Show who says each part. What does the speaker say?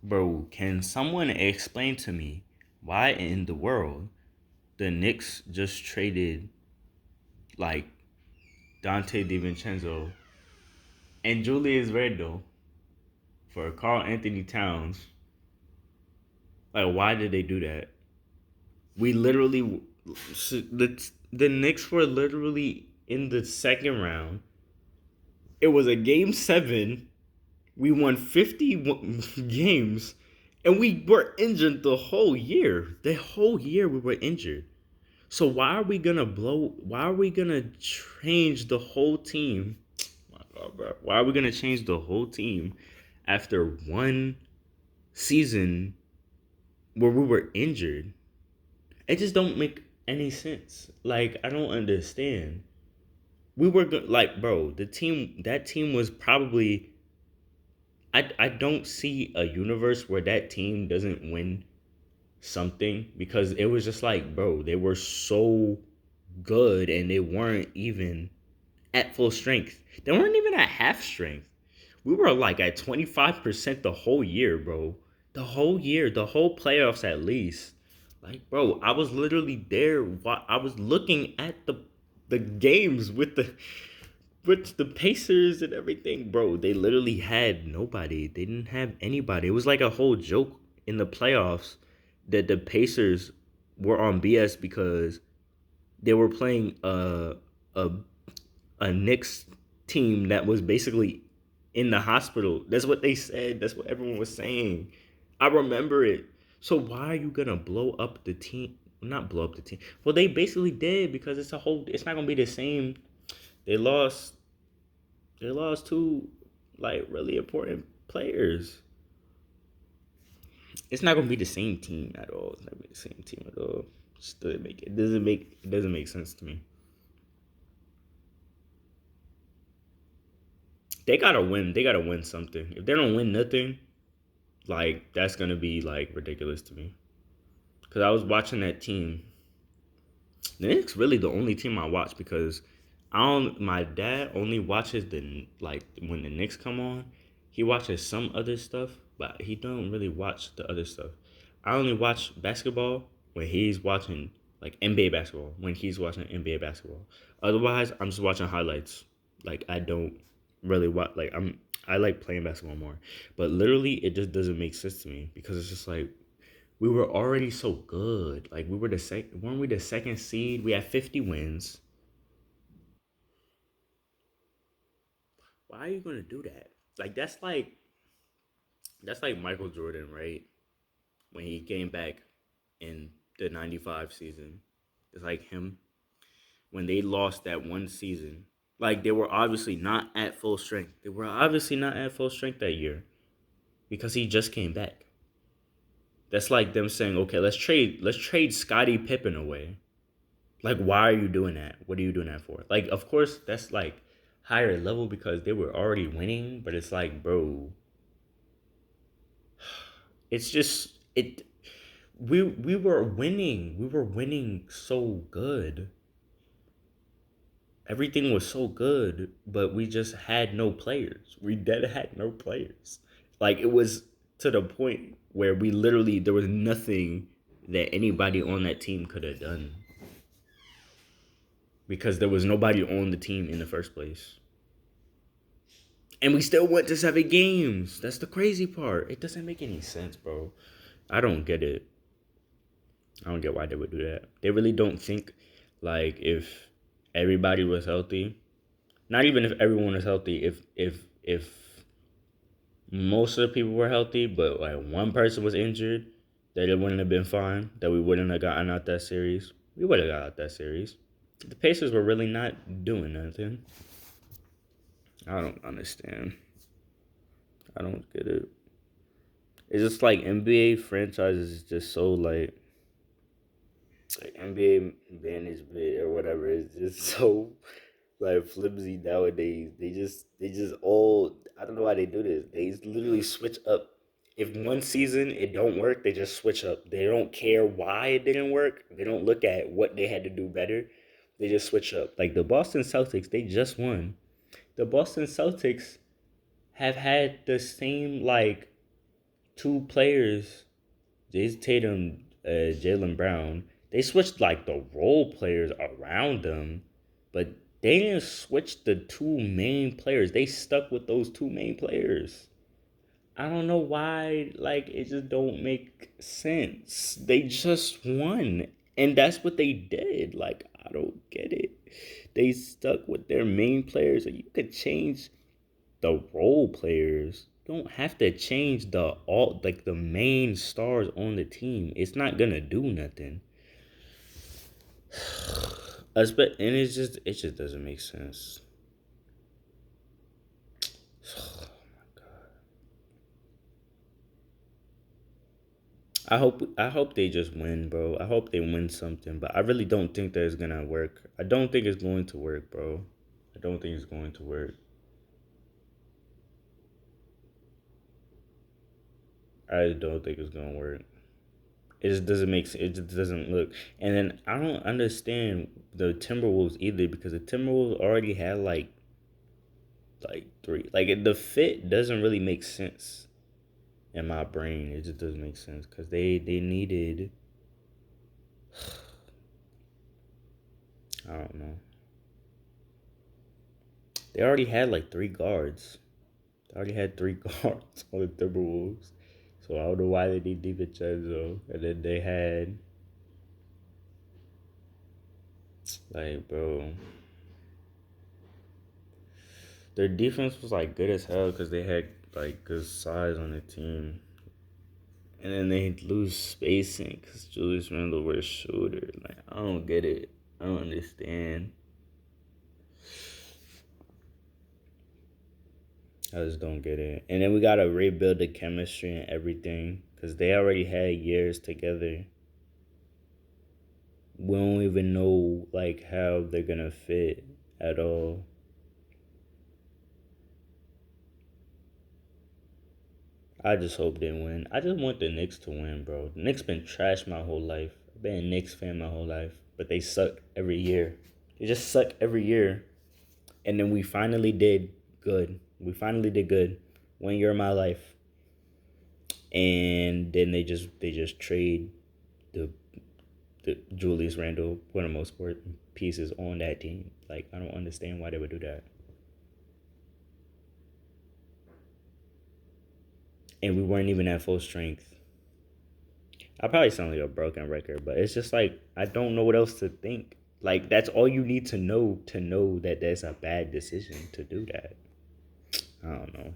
Speaker 1: Bro, can someone explain to me why in the world the Knicks just traded like Dante DiVincenzo and Julius Randle for Carl Anthony Towns? Like, why did they do that? We literally, the Knicks were literally in the second round. It was a game 7. We won 50 games, and we were injured the whole year. The whole year we were injured. So why are we gonna blow? Why are we gonna change the whole team? My God, bro. Why are we gonna change the whole team after one season where we were injured? It just don't make any sense. Like I don't understand. We were like, bro. That team was probably. I don't see a universe where that team doesn't win something because it was just like, bro, they were so good and they weren't even at full strength. They weren't even at half strength. We were like at 25% the whole year, bro. The whole year, the whole playoffs at least. Like, bro, I was literally there. I was looking at the games with the Pacers and everything, bro. They literally had nobody. They didn't have anybody. It was like a whole joke in the playoffs that the Pacers were on BS because they were playing a a Knicks team that was basically in the hospital. That's what they said. That's what everyone was saying. I remember it. So why are you gonna blow up the team? Not blow up the team. Well, they basically did because it's a whole. It's not gonna be the same. They lost. They lost two like really important players. It's not gonna be the same team at all. It's not gonna be the same team at all. Just doesn't make it doesn't make sense to me. They gotta win. They gotta win something. If they don't win nothing, like that's gonna be like ridiculous to me. Cause I was watching that team. The Knicks really the only team I watch because I don't. My dad only watches the like when the Knicks come on. He watches some other stuff, but he don't really watch the other stuff. I only watch basketball when he's watching like NBA basketball. When he's watching NBA basketball. Otherwise, I'm just watching highlights. Like I don't really watch. Like I like playing basketball more. But literally, it just doesn't make sense to me because it's just like we were already so good. Like we were weren't we the second seed? We had 50 wins. Why are you gonna do that? Like that's like Michael Jordan, right? When he came back in the 95 season. It's like him when they lost that one season. Like they were obviously not at full strength. They were obviously not at full strength that year because he just came back. That's like them saying, "Okay, let's trade Scottie Pippen away." Like, why are you doing that? What are you doing that for? Like, of course, that's like higher level because they were already winning, but it's like, bro, it's just it. We were winning. We were winning so good. Everything was so good, but we just had no players. We dead had no players. Like it was to the point where we literally there was nothing that anybody on that team could have done because there was nobody on the team in the first place. And we still went to 7 games. That's the crazy part. It doesn't make any sense, bro. I don't get it. I don't get why they would do that. They really don't think like if everybody was healthy. Not even if everyone was healthy. If most of the people were healthy, but like one person was injured, that it wouldn't have been fine. That we wouldn't have gotten out that series. We would have got out that series. The Pacers were really not doing nothing. I don't understand. I don't get it. It's just like NBA franchises is just so like NBA management or whatever is just so like flimsy nowadays. They just all I don't know why they do this. They literally switch up. If one season it don't work, they just switch up. They don't care why it didn't work. They don't look at what they had to do better. They just switch up. Like the Boston Celtics, they just won. The Boston Celtics have had the same like two players, Jason Tatum, Jalen Brown, they switched like the role players around them, but they didn't switch the two main players. They stuck with those two main players. I don't know why, like, it just don't make sense. They just won. And that's what they did. Like, I don't get it. They stuck with their main players. You could change the role players. You don't have to change the all like the main stars on the team. It's not gonna do nothing. And it just doesn't make sense. I hope they just win, bro. I hope they win something, but I really don't think that it's gonna work. I don't think it's going to work, bro. I don't think it's going to work. I don't think it's gonna work. It just doesn't make sense. It just doesn't look. And then I don't understand the Timberwolves either because the Timberwolves already had like three. Like the fit doesn't really make sense in my brain. It just doesn't make sense because they needed. I don't know. They already had like three guards. They already had three guards on the Timberwolves. So I don't know why they need DiVincenzo. And then they had like bro. Their defense was like good as hell because they had like good size on the team. And then they lose spacing because Julius Randle wears shooter. Like I don't get it. I don't understand. I just don't get it. And then we gotta rebuild the chemistry and everything because they already had years together. We don't even know like how they're gonna fit at all. I just hope they win. I just want the Knicks to win, bro. The Knicks been trash my whole life. I've been a Knicks fan my whole life, but they suck every year. They just suck every year. And then we finally did good. We finally did good. 1 year of my life. And then they just trade the the Julius Randle, one of the most important pieces on that team. Like I don't understand why they would do that. And we weren't even at full strength. I probably sound like a broken record, but it's just like I don't know what else to think. Like that's all you need to know that that's a bad decision to do that. I don't know.